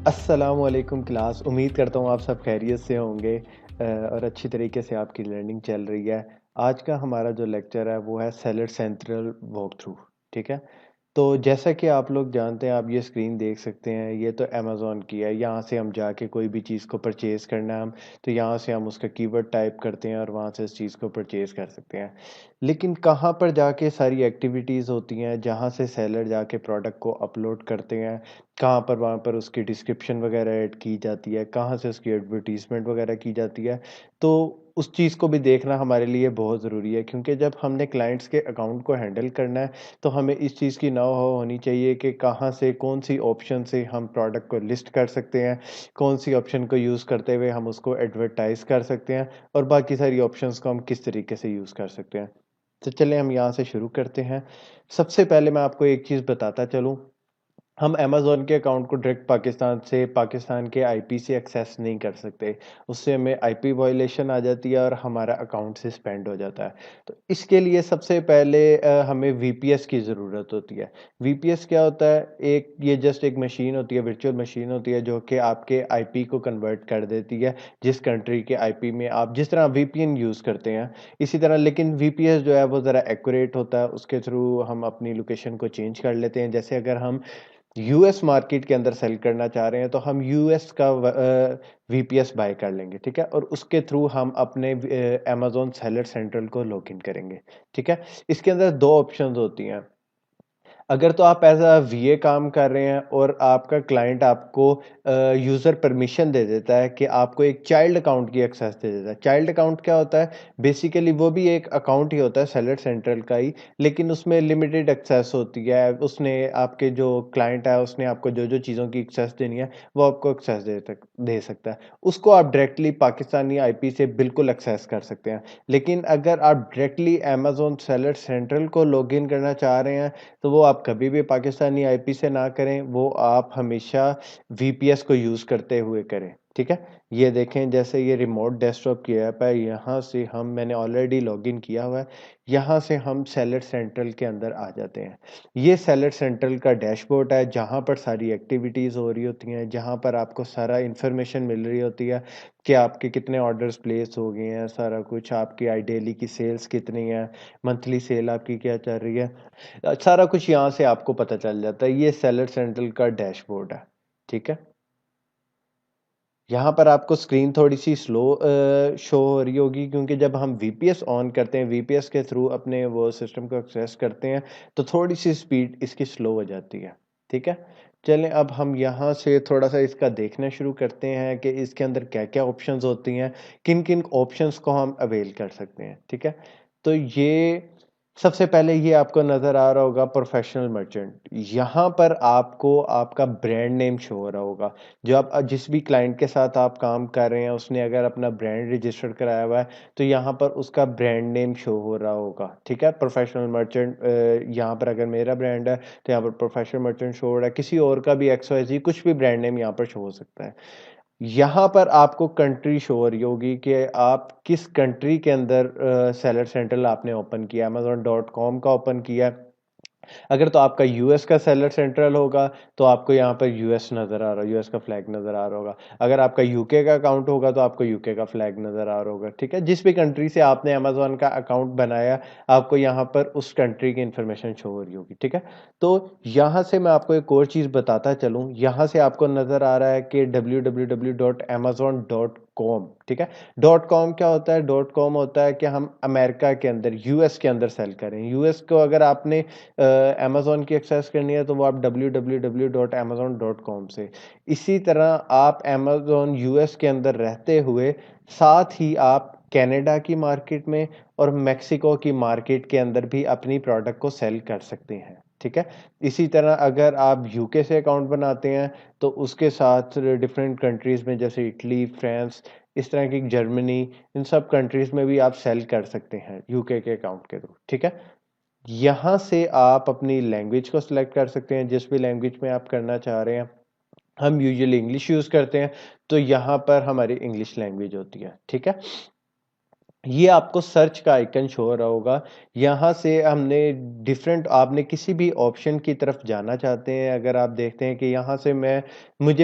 अस्सलामुअलैकुम क्लास। उम्मीद करता हूँ आप सब खैरियत से होंगे और अच्छी तरीके से आपकी लर्निंग चल रही है। आज का हमारा जो लेक्चर है वो है सेलर सेंट्रल वॉक थ्रू। ठीक है, तो जैसा कि आप लोग जानते हैं, आप ये स्क्रीन देख सकते हैं, ये तो अमेज़ॉन की है। यहाँ से हम जाके कोई भी चीज़ को परचेज़ करना है हम, तो यहाँ से हम उसका कीवर्ड टाइप करते हैं और वहाँ से इस चीज़ को परचेज़ कर सकते हैं। लेकिन कहाँ पर जाके सारी एक्टिविटीज़ होती हैं जहाँ से सेलर जाके प्रोडक्ट को अपलोड करते हैं, कहाँ पर वहाँ पर उसकी डिस्क्रिप्शन वगैरह ऐड की जाती है, कहाँ से उसकी एडवर्टीज़मेंट वगैरह की जाती है। तो उस चीज़ को भी देखना हमारे लिए बहुत ज़रूरी है, क्योंकि जब हमने क्लाइंट्स के अकाउंट को हैंडल करना है तो हमें इस चीज़ की नौ हो होनी चाहिए कि कहाँ से कौन-सी ऑप्शन से हम प्रोडक्ट को लिस्ट कर सकते हैं, कौन-सी ऑप्शन को यूज़ करते हुए हम उसको एडवर्टाइज़ कर सकते हैं और बाकी सारी ऑप्शंस को हम किस तरीके से यूज़ कर सकते हैं। तो चलिए हम यहाँ से शुरू करते हैं। सबसे पहले मैं आपको एक चीज़ बताता चलूँ, हम अमेज़न के अकाउंट को डायरेक्ट पाकिस्तान के आईपी से एक्सेस नहीं कर सकते। उससे हमें आईपी वायलेशन आ जाती है और हमारा अकाउंट सस्पेंड हो जाता है। तो इसके लिए सबसे पहले हमें वीपीएस की ज़रूरत होती है। वीपीएस क्या होता है? ये जस्ट एक मशीन होती है, वर्चुअल मशीन होती है, जो कि आपके आईपी को कन्वर्ट कर देती है, जिस कंट्री के आईपी में आप जिस तरह वीपीएन यूज़ करते हैं, इसी तरह। लेकिन वीपीएस जो है वो ज़रा एक्यूरेट होता है, उसके थ्रू हम अपनी लोकेशन को चेंज कर लेते हैं। जैसे अगर हम यूएस मार्केट के अंदर सेल करना चाह रहे हैं तो हम यूएस का वीपीएस बाय कर लेंगे, ठीक है, और उसके थ्रू हम अपने अमेज़न सेलर सेंट्रल को लॉगिन करेंगे, ठीक है। इसके अंदर दो ऑप्शंस होती हैं। अगर तो आप एज़ अ वीए काम कर रहे हैं और आपका क्लाइंट आपको यूज़र परमिशन दे देता है कि आपको एक चाइल्ड अकाउंट की एक्सेस दे देता है। चाइल्ड अकाउंट क्या होता है? बेसिकली वो भी एक अकाउंट ही होता है सेलर सेंट्रल का ही, लेकिन उसमें लिमिटेड एक्सेस होती है। उसने आपके जो क्लाइंट है उसने आपको जो-जो चीज़ों की एक्सेस देनी है, वो आपको एक्सेस दे सकता है। उसको आप डायरेक्टली पाकिस्तानी आईपी से बिल्कुल एक्सेस कर सकते हैं। लेकिन अगर आप डायरेक्टली अमेज़न सेलर सेंट्रल को लॉगिन करना चाह रहे हैं, तो वो आप कभी भी पाकिस्तानी आईपी से ना करें, वो आप हमेशा वीपीएस को यूज़ करते हुए करें, ठीक है? ये देखें, जैसे ये रिमोट डेस्कटॉप की ऐप है, यहाँ से मैंने ऑलरेडी लॉगिन किया हुआ है, यहाँ से हम सेलर सेंट्रल के अंदर आ जाते हैं। ये सेलर सेंट्रल का डैशबोर्ड है, जहाँ पर सारी एक्टिविटीज़ हो रही होती हैं, जहाँ पर आपको सारा इन्फॉर्मेशन मिल रही होती है कि आपके कितने ऑर्डर्स प्लेस हो गए हैं, सारा कुछ, आपकी डेली की सेल्स कितनी है, मंथली सेल आपकी क्या चल रही है। सारा कुछ यहाँ से आपको पता चल जाता है। ये सेलर सेंट्रल का डैशबोर्ड है, ठीक है। यहाँ पर आपको स्क्रीन थोड़ी-सी स्लो शो हो रही होगी, क्योंकि जब हम वीपीएस ऑन करते हैं, वीपीएस के थ्रू अपने वो सिस्टम को एक्सेस करते हैं, तो थोड़ी-सी स्पीड इसकी स्लो हो जाती है, ठीक है। चलें, अब हम यहाँ से थोड़ा-सा इसका देखना शुरू करते हैं कि इसके अंदर क्या-क्या ऑप्शंस होती हैं, किन-किन ऑप्शंस को हम अवेल कर सकते हैं, ठीक है। तो ये सबसे पहले ये आपको नज़र आ रहा होगा प्रोफेशनल मर्चेंट। यहाँ पर आपको आपका ब्रांड नेम शो हो रहा होगा। जो आप जिस भी क्लाइंट के साथ आप काम कर रहे हैं, उसने अगर अपना ब्रांड रजिस्टर कराया हुआ है, तो यहाँ पर उसका ब्रांड नेम शो हो रहा होगा, ठीक है। प्रोफेशनल मर्चेंट, यहाँ पर अगर मेरा ब्रांड है तो यहाँ पर प्रोफेशनल मर्चेंट शो हो रहा है। किसी और का भी XYZ कुछ भी ब्रांड नेम यहाँ पर शो हो सकता है। यहाँ पर आपको कंट्री शो हो रही होगी कि आप किस कंट्री के अंदर सेलर सेंट्रल आपने ओपन किया। amazon.com का ओपन किया है। अगर तो आपका यूएस का सेलर सेंट्रल होगा, तो आपको यहाँ पर यूएस नज़र आ रहा है, यूएस का फ्लैग नज़र आ रहा होगा। अगर आपका यूके का अकाउंट होगा, तो आपको यूके का फ्लैग नज़र आ रहा होगा, ठीक है। जिस भी कंट्री से आपने अमेज़न का अकाउंट बनाया, आपको यहाँ पर उस कंट्री की इन्फॉर्मेशन शो हो रही होगी, ठीक है। तो यहाँ से मैं आपको एक और चीज़ बताता चलूँ, यहाँ से आपको नज़र आ रहा है कि www.amazon.com, ठीक है। डॉट कॉम क्या होता है? डॉट कॉम होता है कि हम अमेरिका के अंदर, यूएस के अंदर सेल करें। यूएस को अगर आपने अमेज़न की एक्सेस करनी है, तो वो आप www.amazon.com से। इसी तरह आप अमेज़न यूएस के अंदर रहते हुए साथ ही आप कनाडा की मार्केट में और मेक्सिको की मार्केट के अंदर भी अपनी प्रोडक्ट को सेल कर सकते हैं, ठीक है। इसी तरह अगर आप यूके से अकाउंट बनाते हैं, तो उसके साथ डिफरेंट कंट्रीज़ में, जैसे इटली, फ्रांस, इस तरह की जर्मनी, इन सब कंट्रीज़ में भी आप सेल कर सकते हैं यूके के अकाउंट के थ्रू, ठीक है। यहाँ से आप अपनी लैंग्वेज को सिलेक्ट कर सकते हैं, जिस भी लैंग्वेज में आप करना चाह रहे हैं। हम यूजुअली इंग्लिश यूज़ करते हैं, तो यहाँ पर हमारी इंग्लिश लैंग्वेज होती है, ठीक है। ये आपको सर्च का आइकन शो हो रहा होगा। यहाँ से हमने डिफरेंट, आपने किसी भी ऑप्शन की तरफ जाना चाहते हैं, अगर आप देखते हैं कि यहाँ से मैं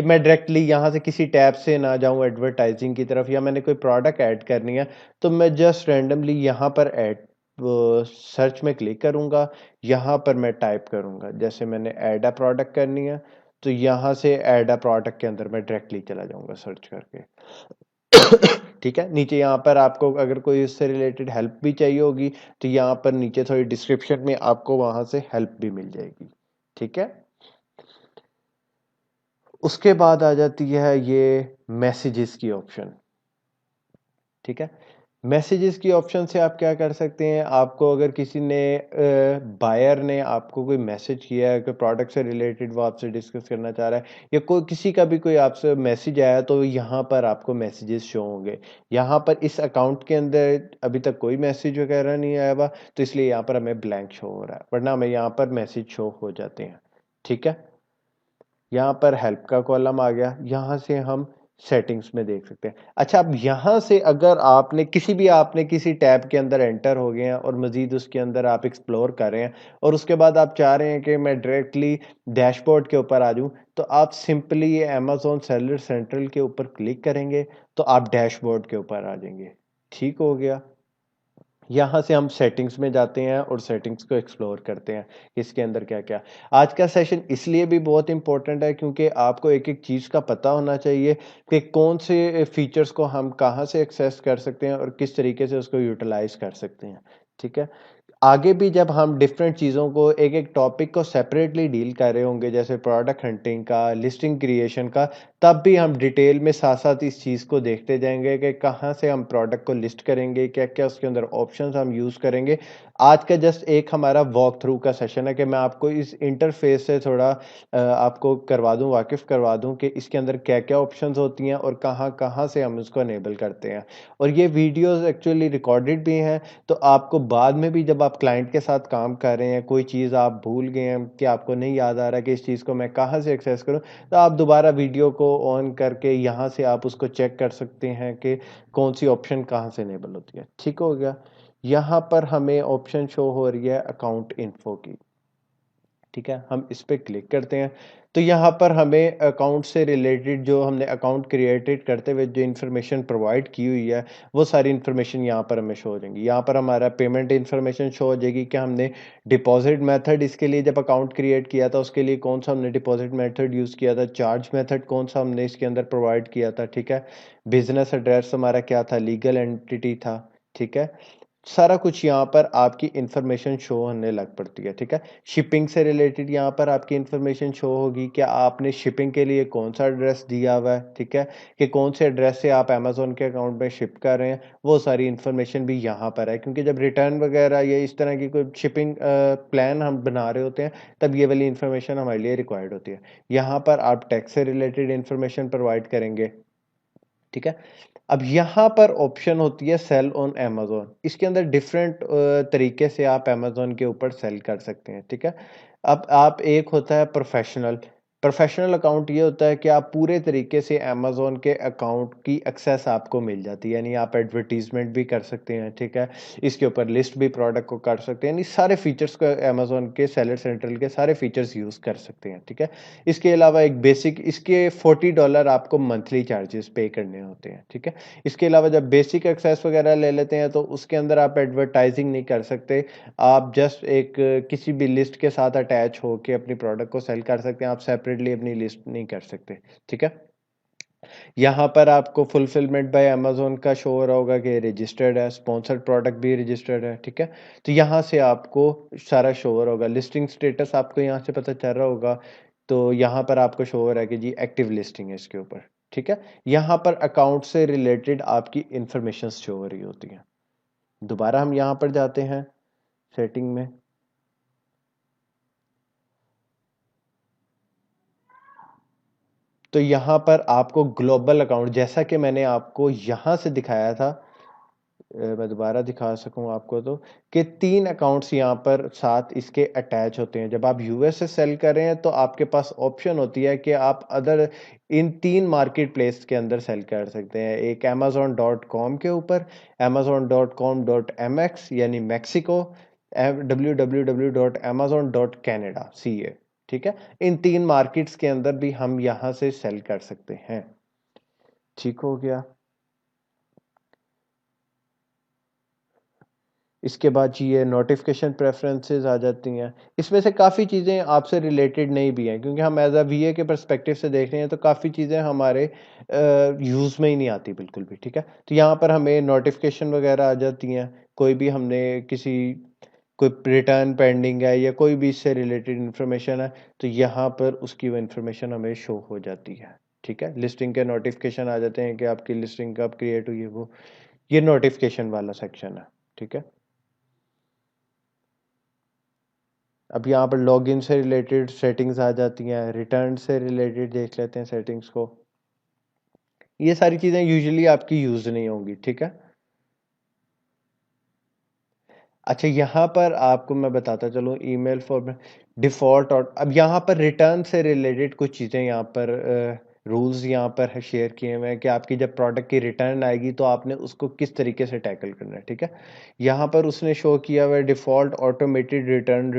डायरेक्टली यहाँ से किसी टैब से ना जाऊँ एडवर्टाइजिंग की तरफ, या मैंने कोई प्रोडक्ट ऐड करनी है, तो मैं जस्ट रैंडमली यहाँ पर ऐड सर्च में क्लिक करूँगा। यहाँ पर मैं टाइप करूँगा, जैसे मैंने ऐड अ प्रोडक्ट करनी है, तो यहाँ से ऐड अ प्रोडक्ट के अंदर मैं डायरेक्टली चला जाऊँगा सर्च करके। ठीक है, नीचे यहाँ पर आपको अगर कोई इससे रिलेटेड हेल्प भी चाहिए होगी, तो यहाँ पर नीचे थोड़ी डिस्क्रिप्शन में आपको वहां से हेल्प भी मिल जाएगी। ठीक है, उसके बाद आ जाती है ये मैसेजेस की ऑप्शन। ठीक है, मैसेजेस की ऑप्शन से आप क्या कर सकते हैं, आपको अगर किसी ने बायर ने आपको कोई मैसेज किया है कि प्रोडक्ट से रिलेटेड, वो आपसे डिस्कस करना चाह रहा है, या कोई किसी का भी कोई आपसे मैसेज आया, तो यहाँ पर आपको मैसेजेस शो होंगे। यहाँ पर इस अकाउंट के अंदर अभी तक कोई मैसेज वगैरह नहीं आया हुआ, तो इसलिए यहाँ पर हमें ब्लैंक शो हो रहा है, वरना हमें यहाँ पर मैसेज शो हो जाते हैं। ठीक है, यहाँ पर हेल्प का कॉलम आ गया, यहाँ से हम सेटिंग्स में देख सकते हैं। अच्छा, अब यहाँ से अगर आपने किसी टैब के अंदर एंटर हो गए हैं और मजीद उसके अंदर आप एक्सप्लोर कर रहे हैं, और उसके बाद आप चाह रहे हैं कि मैं डायरेक्टली डैशबोर्ड के ऊपर आ जाऊं, तो आप सिंपली ये अमेजोन सेलर सेंट्रल के ऊपर क्लिक करेंगे, तो आप डैशबोर्ड के ऊपर आ जाएंगे। ठीक हो गया, यहाँ से हम सेटिंग्स में जाते हैं और सेटिंग्स को एक्सप्लोर करते हैं, इसके अंदर क्या क्या। आज का सेशन इसलिए भी बहुत इंपॉर्टेंट है क्योंकि आपको एक एक चीज़ का पता होना चाहिए कि कौन से फीचर्स को हम कहाँ से एक्सेस कर सकते हैं और किस तरीके से उसको यूटिलाइज कर सकते हैं। ठीक है, आगे भी जब हम डिफरेंट चीज़ों को, एक एक टॉपिक को सेपरेटली डील कर रहे होंगे, जैसे प्रोडक्ट हंटिंग का, लिस्टिंग क्रिएशन का, तब भी हम डिटेल में साथ साथ इस चीज़ को देखते जाएंगे कि कहाँ से हम प्रोडक्ट को लिस्ट करेंगे, क्या क्या उसके अंदर ऑप्शंस हम यूज़ करेंगे। आज का जस्ट एक हमारा वॉक थ्रू का सेशन है कि मैं आपको इस इंटरफेस से थोड़ा आपको करवा दूं, वाकिफ़ करवा दूं कि इसके अंदर क्या क्या ऑप्शंस होती हैं और कहाँ कहाँ से हम उसको अनेबल करते हैं। और ये वीडियोज़ एक्चुअली रिकॉर्डेड भी हैं, तो आपको बाद में भी जब आप क्लाइंट के साथ काम कर रहे हैं, कोई चीज़ आप भूल गए हैं कि आपको नहीं याद आ रहा कि इस चीज़ को मैं कहाँ से एक्सेस करूं, तो आप दोबारा वीडियो को ऑन करके यहाँ से आप उसको चेक कर सकते हैं कि कौन सी ऑप्शन कहाँ से इनेबल होती है। ठीक हो गया, यहाँ पर हमें ऑप्शन शो हो रही है अकाउंट इन्फो की। ठीक है, हम इस पे क्लिक करते हैं, तो यहाँ पर हमें अकाउंट से रिलेटेड, जो हमने अकाउंट क्रिएटेड करते हुए जो इन्फॉर्मेशन प्रोवाइड की हुई है, वो सारी इन्फॉर्मेशन यहाँ पर हमें शो हो जाएंगी। यहाँ पर हमारा पेमेंट इन्फॉर्मेशन शो हो जाएगी कि हमने डिपॉजिट मेथड, इसके लिए जब अकाउंट क्रिएट किया था उसके लिए कौन सा हमने डिपॉजिट मेथड यूज़ किया था, चार्ज मेथड कौन सा हमने इसके अंदर प्रोवाइड किया था। ठीक है, बिजनेस एड्रेस हमारा क्या था, लीगल एंटिटी था। ठीक है, सारा कुछ यहाँ पर आपकी इंफॉर्मेशन शो होने लग पड़ती है। ठीक है, शिपिंग से रिलेटेड यहाँ पर आपकी इंफॉर्मेशन शो होगी कि आपने शिपिंग के लिए कौन सा एड्रेस दिया हुआ है। ठीक है, कि कौन से एड्रेस से आप अमेजोन के अकाउंट में शिप कर रहे हैं, वो सारी इंफॉर्मेशन भी यहाँ पर है, क्योंकि जब रिटर्न वगैरह या इस तरह की कोई शिपिंग प्लान हम बना रहे होते हैं, तब ये वाली इंफॉर्मेशन हमारे लिए रिक्वायर्ड होती है। यहाँ पर आप टैक्स से रिलेटेड इंफॉर्मेशन प्रोवाइड करेंगे। ठीक है, अब यहाँ पर ऑप्शन होती है सेल ऑन अमेजोन, इसके अंदर डिफरेंट तरीके से आप अमेजोन के ऊपर सेल कर सकते हैं। ठीक है, अब आप, एक होता है प्रोफेशनल। प्रोफेशनल अकाउंट ये होता है कि आप पूरे तरीके से अमेजोन के अकाउंट की एक्सेस आपको मिल जाती है, यानी आप एडवर्टीजमेंट भी कर सकते हैं। ठीक है, इसके ऊपर लिस्ट भी प्रोडक्ट को कर सकते हैं, यानी सारे फीचर्स को अमेजोन के सेलर सेंट्रल के सारे फीचर्स यूज़ कर सकते हैं। ठीक है, इसके अलावा एक बेसिक, इसके $40 आपको मंथली चार्जेस पे करने होते हैं। ठीक है, इसके अलावा जब बेसिक एक्सेस वगैरह ले लेते हैं, तो उसके अंदर आप एडवर्टाइजिंग नहीं कर सकते, आप जस्ट एक किसी भी लिस्ट के साथ अटैच होके अपनी प्रोडक्ट को सेल कर सकते हैं, आप सेपरेटली अपनी लिस्ट नहीं कर सकते। ठीक है, यहाँ पर आपको फुलफिलमेंट बाय अमेजोन का शो हो रहा होगा कि रजिस्टर्ड है, स्पॉन्सर्ड प्रोडक्ट भी रजिस्टर्ड है। ठीक है, तो यहाँ से आपको सारा शो हो रहा होगा, लिस्टिंग स्टेटस आपको यहाँ से पता चल रहा होगा, तो यहाँ पर आपको शो हो रहा है कि जी एक्टिव लिस्टिंग है इसके ऊपर। ठीक है, यहाँ पर अकाउंट से रिलेटेड आपकी इंफॉर्मेशन शो हो रही होती है। दोबारा हम यहाँ पर जाते हैं सेटिंग में, तो यहाँ पर आपको ग्लोबल अकाउंट, जैसा कि मैंने आपको यहाँ से दिखाया था, मैं दोबारा दिखा सकूं आपको तो, कि 3 अकाउंट्स यहाँ पर साथ इसके अटैच होते हैं। जब आप यूएस से सेल कर रहे हैं तो आपके पास ऑप्शन होती है कि आप अदर इन 3 मार्केट प्लेस के अंदर सेल कर सकते हैं। एक amazon.com के ऊपर, amazon.com.mx यानी मैक्सिको, www.amazon.canada CA। ठीक है, इन 3 मार्केट्स के अंदर भी हम यहाँ से सेल कर सकते हैं। ठीक हो गया। इसके बाद ये नोटिफिकेशन प्रेफरेंसेस आ जाती हैं। इसमें से काफ़ी चीज़ें आपसे रिलेटेड नहीं भी हैं, क्योंकि हम एज अ वीए के पर्सपेक्टिव से देख रहे हैं तो काफ़ी चीज़ें हमारे यूज़ में ही नहीं आती बिल्कुल भी। ठीक है, तो यहाँ पर हमें नोटिफिकेशन वगैरह आ जाती हैं। कोई भी हमने किसी कोई रिटर्न पेंडिंग है या कोई भी इससे रिलेटेड इंफॉर्मेशन है तो यहाँ पर उसकी वो इंफॉर्मेशन हमें शो हो जाती है। ठीक है, लिस्टिंग के नोटिफिकेशन आ जाते हैं कि आपकी लिस्टिंग कब क्रिएट हुई है, वो ये नोटिफिकेशन वाला सेक्शन है। ठीक है, अब यहाँ पर लॉगिन से रिलेटेड सेटिंग्स आ जाती हैं, रिटर्न से रिलेटेड देख लेते हैं सेटिंग्स को। ये सारी चीज़ें यूजुअली आपकी यूज़ नहीं होंगी। ठीक है, अच्छा यहाँ पर आपको मैं बताता चलूँ ईमेल फॉर्मेट डिफ़ॉल्ट, और अब यहाँ पर रिटर्न से रिलेटेड कुछ चीज़ें यहाँ पर रूल्स यहाँ पर है शेयर किए हुए हैं कि आपकी जब प्रोडक्ट की रिटर्न आएगी तो आपने उसको किस तरीके से टैकल करना है। ठीक है, यहाँ पर उसने शो किया हुआ है डिफ़ॉल्ट ऑटोमेटेड रिटर्न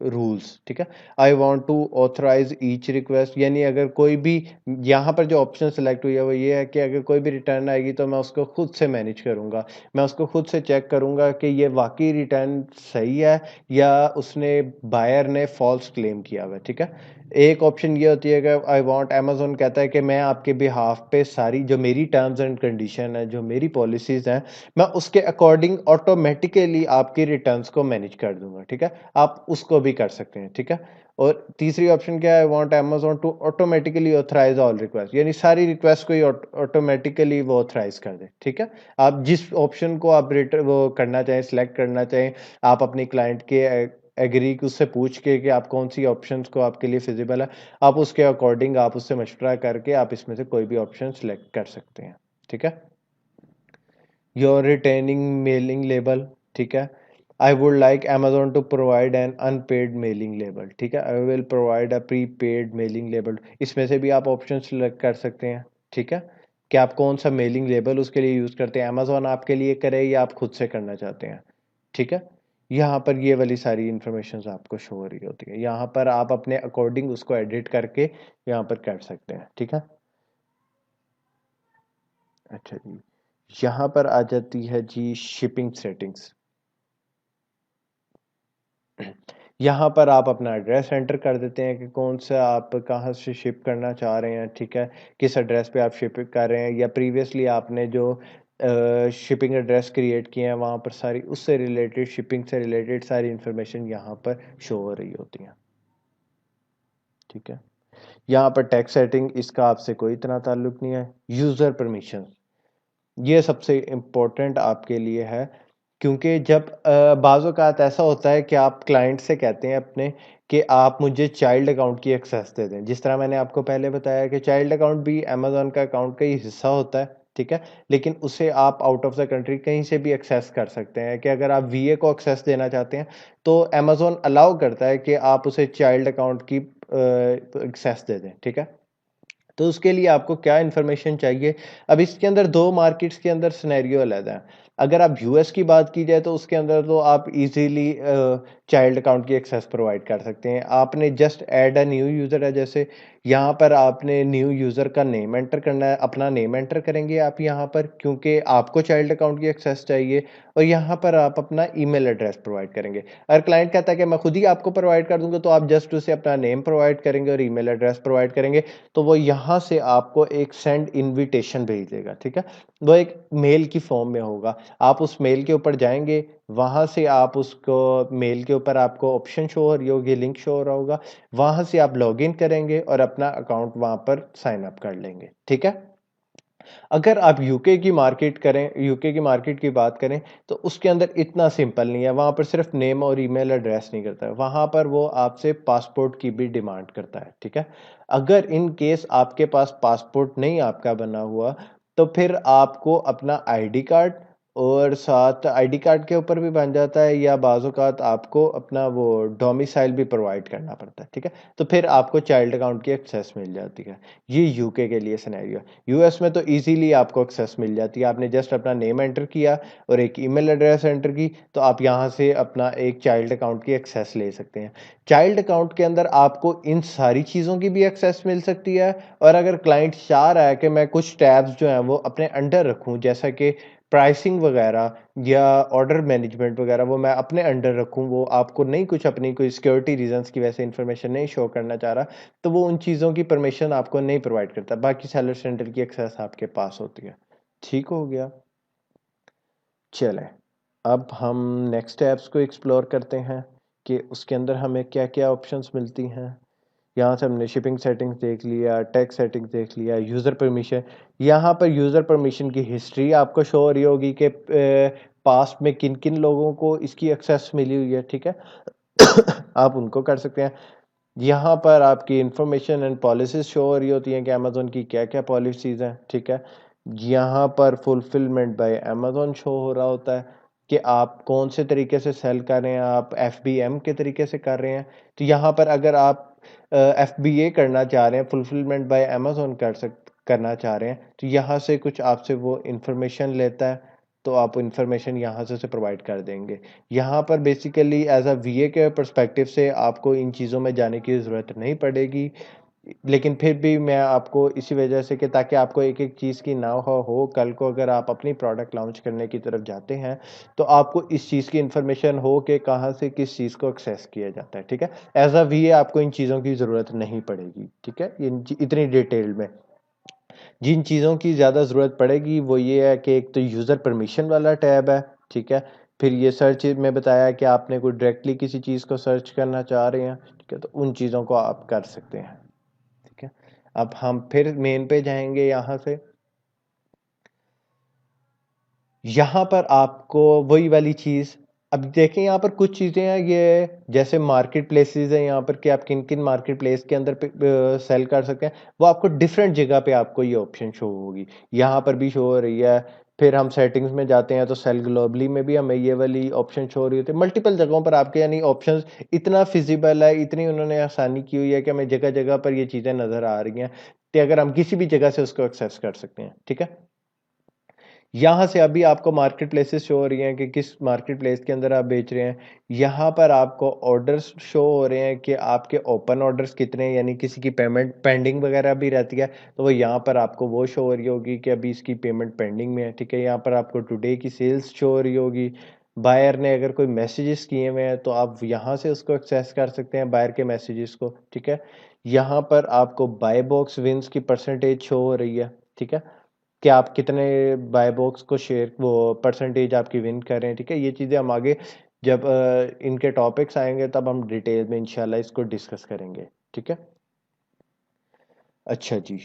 रूल्स। ठीक है, I want to authorise each request, यानी अगर कोई भी, यहाँ पर जो ऑप्शन सेलेक्ट हुई है वो ये है कि अगर कोई भी रिटर्न आएगी तो मैं उसको खुद से मैनेज करूँगा। मैं उसको खुद से चेक करूंगा कि ये वाकई रिटर्न सही है या उसने बायर ने फॉल्स क्लेम किया हुआ है। ठीक है, एक ऑप्शन ये होती है कि आई वांट, अमेजोन कहता है कि मैं आपके बिहाफ पे सारी जो मेरी टर्म्स एंड कंडीशन है, जो मेरी पॉलिसीज हैं, मैं उसके अकॉर्डिंग ऑटोमेटिकली आपकी रिटर्न्स को मैनेज कर दूंगा। ठीक है, आप उसको भी कर सकते हैं। ठीक है, और तीसरी ऑप्शन क्या है, want Amazon to automatically authorise all request, यानी सारी रिक्वेस्ट को ही ऑटोमेटिकली वो ऑथराइज कर दे। ठीक है, आप जिस ऑप्शन को आप वो करना चाहें, सिलेक्ट करना चाहें, आप अपनी क्लाइंट के एग्री उससे पूछ के कि आप कौन सी ऑप्शंस को आपके लिए फिजिबल है, आप उसके अकॉर्डिंग आप उससे मशवरा करके आप इसमें से कोई भी ऑप्शन सिलेक्ट कर सकते हैं। ठीक है, योर रिटेनिंग मेलिंग लेबल। ठीक है, I would like Amazon to provide an unpaid mailing label. ठीक है, I will provide a prepaid mailing label, इसमें से भी आप ऑप्शन सिलेक्ट कर सकते हैं। ठीक है, कि आप कौन सा मेलिंग लेबल उसके लिए यूज़ करते हैं, अमेजोन आपके लिए करे या आप खुद से करना चाहते हैं। ठीक है, यहाँ पर ये वाली सारी इंफॉर्मेशन आपको शो हो रही होती है, यहाँ पर आप अपने अकॉर्डिंग उसको एडिट करके यहाँ पर कर सकते हैं। ठीक है, अच्छा जी, यहाँ पर आ जाती है जी शिपिंग सेटिंग्स। यहाँ पर आप अपना एड्रेस एंटर कर देते हैं कि कौन सा आप कहाँ से शिप करना चाह रहे हैं। ठीक है, किस एड्रेस पे आप शिप कर रहे हैं, या प्रीवियसली आपने जो शिपिंग एड्रेस क्रिएट किए हैं वहाँ पर सारी उससे रिलेटेड, शिपिंग से रिलेटेड सारी इंफॉर्मेशन यहाँ पर शो हो रही होती हैं। ठीक है, यहाँ पर टैक्स सेटिंग, इसका आपसे कोई इतना ताल्लुक नहीं है। यूज़र परमिशन, ये सबसे इम्पोर्टेंट आपके लिए है, क्योंकि जब बाज़ औक़ात ऐसा होता है कि आप क्लाइंट से कहते हैं अपने कि आप मुझे चाइल्ड अकाउंट की एक्सेस दे दें। जिस तरह मैंने आपको पहले बताया कि चाइल्ड अकाउंट भी अमेज़न का अकाउंट का ही हिस्सा होता है। ठीक है, लेकिन उसे आप आउट ऑफ द कंट्री कहीं से भी एक्सेस कर सकते हैं, कि अगर आप वीए को एक्सेस देना चाहते हैं तो अमेज़न अलाउ करता है कि आप उसे चाइल्ड अकाउंट की एक्सेस दे दें। ठीक है, तो उसके लिए आपको क्या इन्फॉर्मेशन चाहिए। अब इसके अंदर दो मार्केट्स के अंदर सिनेरियो अलग है। अगर आप यूएस की बात की जाए तो उसके अंदर तो आप इजीली चाइल्ड अकाउंट की एक्सेस प्रोवाइड कर सकते हैं। आपने just add a new user है, जैसे यहाँ पर आपने न्यू यूज़र का नेम एंटर करना है, अपना नेम एंटर करेंगे आप यहाँ पर, क्योंकि आपको चाइल्ड अकाउंट की एक्सेस चाहिए, और यहाँ पर आप अपना ईमेल एड्रेस प्रोवाइड करेंगे। अगर क्लाइंट कहता है कि मैं खुद ही आपको प्रोवाइड कर दूंगा, तो आप जस्ट उसे अपना नेम प्रोवाइड करेंगे और ईमेल एड्रेस प्रोवाइड करेंगे, तो वो यहाँ से आपको एक सेंड इनविटेशन भेज देगा। ठीक है, वो एक मेल की फॉर्म में होगा। आप उस मेल के ऊपर जाएंगे, वहां से आप उसको, मेल के ऊपर आपको ऑप्शन शो हो रही होगी, लिंक शो हो रहा होगा, वहां से आप लॉगिन करेंगे और अपना अकाउंट वहां पर साइन अप कर लेंगे। ठीक है, अगर आप यूके की मार्केट करें, यूके की मार्केट की बात करें, तो उसके अंदर इतना सिंपल नहीं है। वहां पर सिर्फ नेम और ईमेल एड्रेस नहीं करता है, वहां पर वो आपसे पासपोर्ट की भी डिमांड करता है। ठीक है, अगर इन केस आपके पास पासपोर्ट नहीं आपका बना हुआ, तो फिर आपको अपना आईडी कार्ड और साथ आईडी कार्ड के ऊपर भी बन जाता है, या बाज़ औक़ात आपको अपना वो डोमिसाइल भी प्रोवाइड करना पड़ता है, ठीक है? तो फिर आपको चाइल्ड अकाउंट की एक्सेस मिल जाती है। ये यूके के लिए सिनेरियो है। यूएस में तो ईज़िली आपको एक्सेस मिल जाती है। आपने जस्ट अपना नेम एंटर किया और एक ईमेल एड्रेस एंटर की, तो आप यहाँ से अपना एक चाइल्ड अकाउंट की एक्सेस ले सकते हैं। चाइल्ड अकाउंट के अंदर आपको इन सारी चीज़ों की भी एक्सेस मिल सकती है, और अगर क्लाइंट चाह रहा है कि मैं कुछ टैब्स जो हैं वो अपने अंडर रखूँ, जैसा कि प्राइसिंग वगैरह या ऑर्डर मैनेजमेंट वगैरह, वो मैं अपने अंडर रखूँ, वो आपको नहीं कुछ अपनी कोई सिक्योरिटी रीजंस की वजह से इन्फॉर्मेशन नहीं शो करना चाह रहा, तो वो उन चीज़ों की परमिशन आपको नहीं प्रोवाइड करता। बाकी सेलर सेंटर की एक्सेस आपके पास होती है। ठीक हो गया? चलें, अब हम नेक्स्ट ऐप्स को एक्सप्लोर करते हैं कि उसके अंदर हमें क्या-क्या ऑप्शंस मिलती हैं। यहाँ से हमने शिपिंग सेटिंग्स देख लिया, टैक्स सेटिंग्स देख लिया, यूज़र परमिशन। यहाँ पर यूज़र परमिशन की हिस्ट्री आपको शो हो रही होगी कि पास्ट में किन-किन लोगों को इसकी एक्सेस मिली हुई है, ठीक है? आप उनको कर सकते हैं। यहाँ पर आपकी इंफॉर्मेशन एंड पॉलिसीज़ शो हो रही होती हैं कि अमेज़न की क्या-क्या पॉलिसीज़ हैं, ठीक है? यहाँ पर फुलफिलमेंट बाय अमेज़न शो हो रहा होता है कि आप कौन से तरीके से सेल कर रहे हैं, आप एफबीएम के तरीके से कर रहे हैं। तो यहाँ पर अगर आप एफबीए करना चाह रहे हैं, फुलफिलमेंट बाय अमेज़न करना चाह रहे हैं, तो यहाँ से कुछ आपसे वो इन्फॉर्मेशन लेता है, तो आप इन्फॉर्मेशन यहाँ से उसे प्रोवाइड कर देंगे। यहाँ पर बेसिकली एज़ अ वीए के पर्सपेक्टिव से आपको इन चीज़ों में जाने की ज़रूरत नहीं पड़ेगी। लेकिन फिर भी मैं आपको इसी वजह से कि ताकि आपको एक-एक चीज़ की नाव हो, कल को अगर आप अपनी प्रोडक्ट लॉन्च करने की तरफ जाते हैं, तो आपको इस चीज़ की इन्फॉर्मेशन हो कि कहाँ से किस चीज़ को एक्सेस किया जाता है, ठीक है? एज़ अ वीए आपको इन चीज़ों की ज़रूरत नहीं पड़ेगी, ठीक है? इतनी डिटेल में। जिन चीज़ों की ज़्यादा ज़रूरत पड़ेगी वो ये है कि एक तो यूज़र परमिशन वाला टैब है, ठीक है? फिर ये सर्च में बताया कि आपने कोई डायरेक्टली किसी चीज़ को सर्च करना चाह रहे हैं, ठीक है? तो उन चीज़ों को आप कर सकते हैं, ठीक है? अब हम फिर मेन पे जाएँगे यहाँ से। यहाँ पर आपको वही वाली चीज़, अब देखें यहाँ पर कुछ चीज़ें हैं ये, जैसे मार्केट प्लेसेस हैं यहाँ पर कि आप किन-किन मार्केट प्लेस के अंदर सेल कर सकते हैं, वो आपको डिफरेंट जगह पे आपको ये ऑप्शन शो होगी। यहाँ पर भी शो हो रही है, फिर हम सेटिंग्स में जाते हैं तो सेल ग्लोबली में भी हमें ये वाली ऑप्शन शो हो रही होती है। मल्टीपल जगहों पर आपके यानी ऑप्शंस इतना फिज़िबल है, इतनी उन्होंने आसानी की हुई है कि हमें जगह-जगह पर ये चीज़ें नज़र आ रही हैं, कि अगर हम किसी भी जगह से उसको एक्सेस कर सकते हैं, ठीक है? यहाँ से अभी आपको मार्केट प्लेसेस शो हो रही हैं कि किस मार्केट प्लेस के अंदर आप बेच रहे हैं। यहाँ पर आपको ऑर्डर्स शो हो रहे हैं कि आपके ओपन ऑर्डर्स कितने हैं, यानी किसी की पेमेंट पेंडिंग वगैरह भी रहती है, तो वो यहाँ पर आपको वो शो हो रही होगी कि अभी इसकी पेमेंट पेंडिंग में है, ठीक है? यहाँ पर आपको टुडे की सेल्स शो हो रही होगी। बायर ने अगर कोई मैसेजेस किए हुए हैं, तो आप यहाँ से उसको एक्सेस कर सकते हैं, बायर के मैसेजेस को, ठीक है? यहाँ पर आपको बाय बॉक्स विन्स की परसेंटेज शो हो रही है, ठीक है? कि आप कितने बाय बॉक्स को शेयर वो परसेंटेज आपकी विन कर रहे हैं, ठीक है? ये चीज़ें हम आगे जब इनके टॉपिक्स आएँगे तब हम डिटेल में इंशाल्लाह इसको डिस्कस करेंगे, ठीक है? अच्छा जी,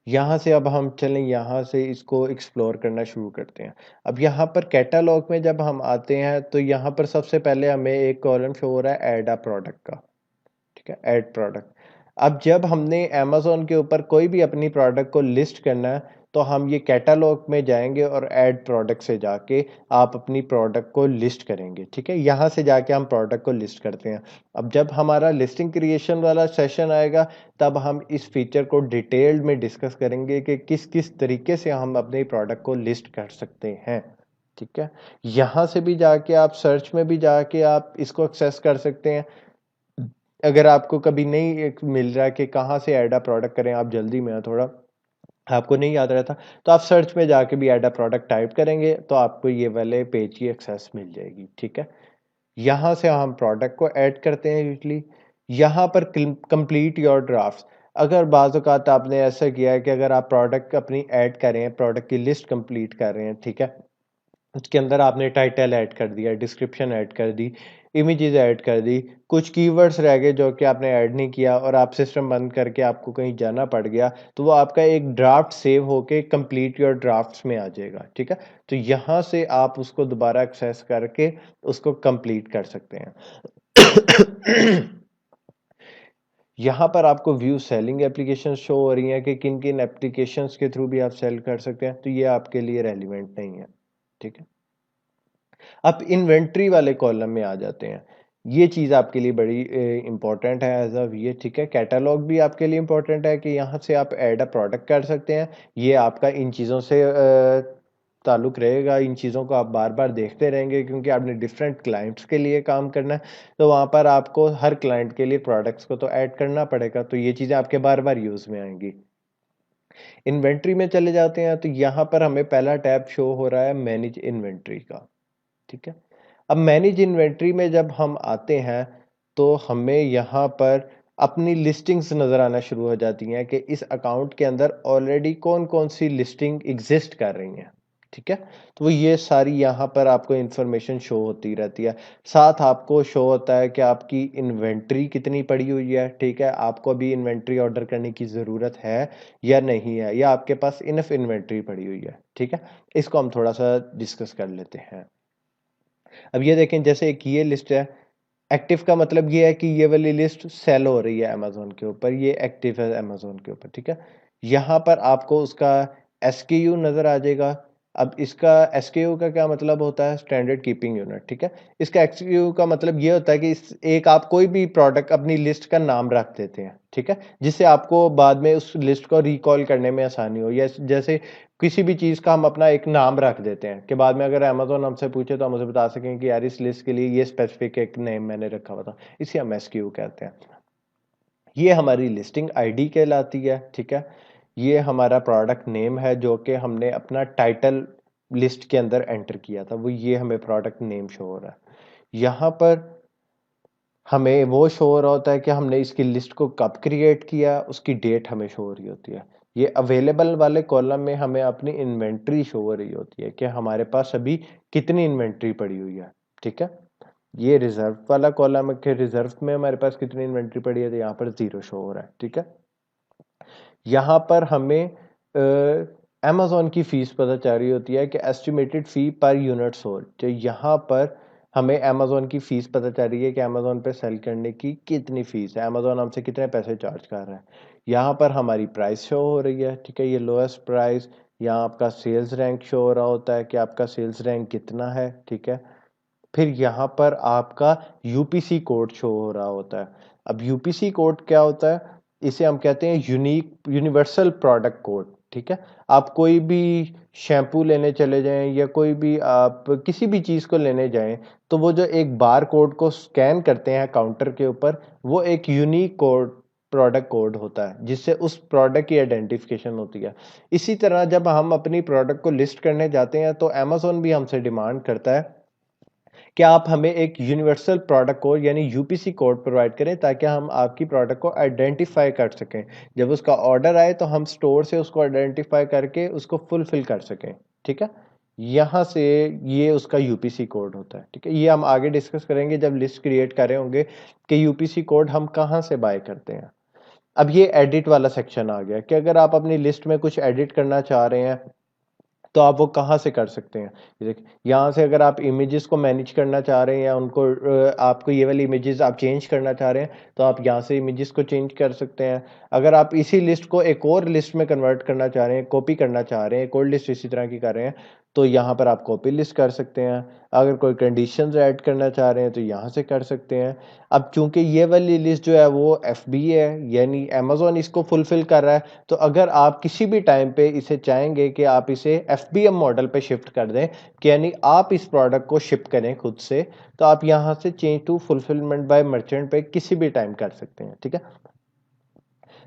यहाँ से अब हम चलें, यहाँ से इसको एक्सप्लोर करना शुरू करते हैं। अब यहाँ पर कैटालॉग में जब हम आते हैं तो यहाँ पर सबसे पहले हमें एक कॉलम शो हो रहा है ऐड अ प्रोडक्ट का, ठीक है? Add product. अब जब हमने अमेज़न के ऊपर कोई भी अपनी प्रोडक्ट को लिस्ट करना है, तो हम ये कैटलॉग में जाएँगे और ऐड प्रोडक्ट से जाके आप अपनी प्रोडक्ट को लिस्ट करेंगे, ठीक है? यहाँ से जाके हम प्रोडक्ट को लिस्ट करते हैं। अब जब हमारा लिस्टिंग क्रिएशन वाला सेशन आएगा, तब हम इस फीचर को डिटेल्ड में डिस्कस करेंगे कि किस-किस तरीके से हम अपने प्रोडक्ट को लिस्ट कर सकते हैं, ठीक है? यहाँ से भी जाके आप सर्च में भी जाके आप इसको एक्सेस कर सकते हैं। अगर आपको कभी नहीं एक मिल रहा है कि कहाँ से ऐड अ प्रोडक्ट करें, आप जल्दी में हैं थोड़ा, आपको नहीं याद रहता, तो आप सर्च में जाके भी ऐड अ प्रोडक्ट टाइप करेंगे, तो आपको ये वाले पेज की एक्सेस मिल जाएगी, ठीक है? यहाँ से हम प्रोडक्ट को ऐड करते हैं यूज़ुअली। यहाँ पर कंप्लीट योर ड्राफ्ट्स, अगर बाज़ औक़ात आपने ऐसा किया है कि अगर आप प्रोडक्ट अपनी ऐड कर रहे हैं, प्रोडक्ट की लिस्ट कंप्लीट कर रहे हैं, ठीक है? उसके अंदर आपने टाइटल ऐड कर दिया, डिस्क्रिप्शन ऐड कर दी, इमेजेस ऐड कर दी, कुछ कीवर्ड्स रह गए जो कि आपने ऐड नहीं किया और आप सिस्टम बंद करके आपको कहीं जाना पड़ गया, तो वो आपका एक ड्राफ्ट सेव होके कंप्लीट योर ड्राफ्ट्स में आ जाएगा, ठीक है? तो यहाँ से आप उसको दोबारा एक्सेस करके उसको कंप्लीट कर सकते हैं। यहाँ पर आपको व्यू सेलिंग एप्लीकेशन शो हो रही हैं कि किन-किन एप्लीकेशंस के थ्रू भी आप सेल कर सकते हैं, तो ये आपके लिए रेलेवेंट नहीं है, ठीक है? अब इन्वेंट्री वाले कॉलम में आ जाते हैं। ये चीज़ आपके लिए बड़ी इंपॉर्टेंट है एज अ ये, ठीक है। कैटलॉग भी आपके लिए इंपॉर्टेंट है कि यहाँ से आप ऐड अ प्रोडक्ट कर सकते हैं। ये आपका इन चीज़ों से ताल्लुक़ रहेगा, इन चीज़ों को आप बार बार देखते रहेंगे क्योंकि आपने डिफरेंट क्लाइंट्स के लिए काम करना है, तो वहाँ पर आपको हर क्लाइंट के लिए प्रोडक्ट्स को तो ऐड करना पड़ेगा, तो ये चीज़ें आपके बार बार यूज़ में आएंगी। इन्वेंट्री में चले जाते हैं तो यहाँ पर हमें पहला टैब शो हो रहा है मैनेज इन्वेंट्री का, ठीक है। अब मैनेज इन्वेंट्री में जब हम आते हैं तो हमें यहाँ पर अपनी लिस्टिंग्स नज़र आना शुरू हो जाती हैं कि इस अकाउंट के अंदर ऑलरेडी कौन कौन सी लिस्टिंग एग्जिस्ट कर रही हैं, ठीक है। तो वो ये सारी यहाँ पर आपको इंफॉर्मेशन शो होती रहती है। साथ आपको शो होता है कि आपकी इन्वेंट्री कितनी पड़ी हुई है, ठीक है। आपको अभी इन्वेंट्री ऑर्डर करने की ज़रूरत है या नहीं है, या आपके पास इनफ इन्वेंट्री पड़ी हुई है, ठीक है। इसको हम थोड़ा सा डिस्कस कर लेते हैं। अब ये देखें, जैसे एक ये लिस्ट है, एक्टिव का मतलब ये है कि ये वाली लिस्ट सेल हो रही है अमेजोन के ऊपर, ये एक्टिव है अमेजोन के ऊपर, ठीक है। यहाँ पर आपको उसका एसकेयू नज़र आ जाएगा। अब इसका एसकेयू का क्या मतलब होता है, स्टैंडर्ड कीपिंग यूनिट, ठीक है। इसका एसकेयू का मतलब ये होता है कि एक आप कोई भी प्रोडक्ट अपनी लिस्ट का नाम रख देते हैं, ठीक है, जिससे आपको बाद में उस लिस्ट को रिकॉल करने में आसानी हो। या जैसे किसी भी चीज़ का हम अपना एक नाम रख देते हैं कि बाद में अगर अमेजोन हमसे पूछे तो हम उसे बता सकें कि यार इस लिस्ट के लिए ये स्पेसिफिक एक नेम मैंने रखा हुआ था, इसे हम एसक्यू कहते हैं। ये हमारी लिस्टिंग आईडी कहलाती है, ठीक है। ये हमारा प्रोडक्ट नेम है जो कि हमने अपना टाइटल लिस्ट के अंदर एंटर किया था, वो ये हमें प्रोडक्ट नेम शो हो रहा है। यहाँ पर हमें वो शो हो रहा होता है कि हमने इसकी लिस्ट को कब क्रिएट किया, उसकी डेट हमें शो हो रही होती है। ये अवेलेबल वाले कॉलम में हमें अपनी इन्वेंट्री शो हो रही होती है कि हमारे पास अभी कितनी इन्वेंट्री पड़ी हुई है, ठीक है। ये रिजर्व वाला कॉलम है कि रिजर्व में हमारे पास कितनी इन्वेंट्री पड़ी है, तो यहाँ पर 0 शो हो रहा है, ठीक है। यहाँ पर हमें अमेजोन की फीस पता चल रही होती है कि एस्टिमेटेड फी पर यूनिट सोल्ड, तो यहाँ पर हमें अमेजोन की फीस पता चल रही है कि अमेजोन पे सेल करने की कितनी फीस है, अमेजोन हमसे कितने पैसे चार्ज कर रहा है। यहाँ पर हमारी प्राइस शो हो रही है, ठीक है, ये लोएस्ट प्राइस। यहाँ आपका सेल्स रैंक शो हो रहा होता है कि आपका सेल्स रैंक कितना है, ठीक है। फिर यहाँ पर आपका यूपीसी कोड शो हो रहा होता है। अब यूपीसी कोड क्या होता है, इसे हम कहते हैं यूनिक यूनिवर्सल प्रोडक्ट कोड, ठीक है। आप कोई भी शैम्पू लेने चले जाएं या कोई भी आप किसी भी चीज़ को लेने जाएं, तो वो जो एक बार कोड को स्कैन करते हैं काउंटर के ऊपर, वो एक यूनिक कोड प्रोडक्ट कोड होता है जिससे उस प्रोडक्ट की आइडेंटिफिकेशन होती है। इसी तरह जब हम अपनी प्रोडक्ट को लिस्ट करने जाते हैं तो अमेजोन भी हमसे डिमांड करता है कि आप हमें एक यूनिवर्सल प्रोडक्ट कोड यानी यूपीसी कोड प्रोवाइड करें ताकि हम आपकी प्रोडक्ट को आइडेंटिफाई कर सकें। जब उसका ऑर्डर आए तो हम स्टोर से उसको आइडेंटिफाई करके उसको फुलफिल कर सकें, ठीक है। यहाँ से ये उसका यूपीसी कोड होता है, ठीक है। ये हम आगे डिस्कस करेंगे जब लिस्ट क्रिएट कर रहे होंगे कि यूपीसी कोड हम कहाँ से बाय करते हैं। अब ये एडिट वाला सेक्शन आ गया कि अगर आप अपनी लिस्ट में कुछ एडिट करना चाह रहे हैं तो आप वो कहाँ से कर सकते हैं। यहाँ से अगर आप इमेजेस को मैनेज करना चाह रहे हैं या उनको आपको ये वाली इमेजेस आप चेंज करना चाह रहे हैं तो आप यहाँ से इमेजेस को चेंज कर सकते हैं। अगर आप इसी लिस्ट को एक और लिस्ट में कन्वर्ट करना चाह रहे हैं, कॉपी करना चाह रहे हैं, एक और लिस्ट इसी तरह की कर रहे हैं, तो यहाँ पर आप कॉपी लिस्ट कर सकते हैं। अगर कोई कंडीशंस ऐड करना चाह रहे हैं तो यहाँ से कर सकते हैं। अब चूंकि ये वाली लिस्ट जो है वो एफबी है यानी अमेजोन इसको फुलफिल कर रहा है, तो अगर आप किसी भी टाइम पे इसे चाहेंगे कि आप इसे एफबीएम मॉडल पे शिफ्ट कर दें कि यानी आप इस प्रोडक्ट को शिप करें खुद से, तो आप यहाँ से change to fulfilment by merchant पे किसी भी टाइम कर सकते हैं, ठीक है।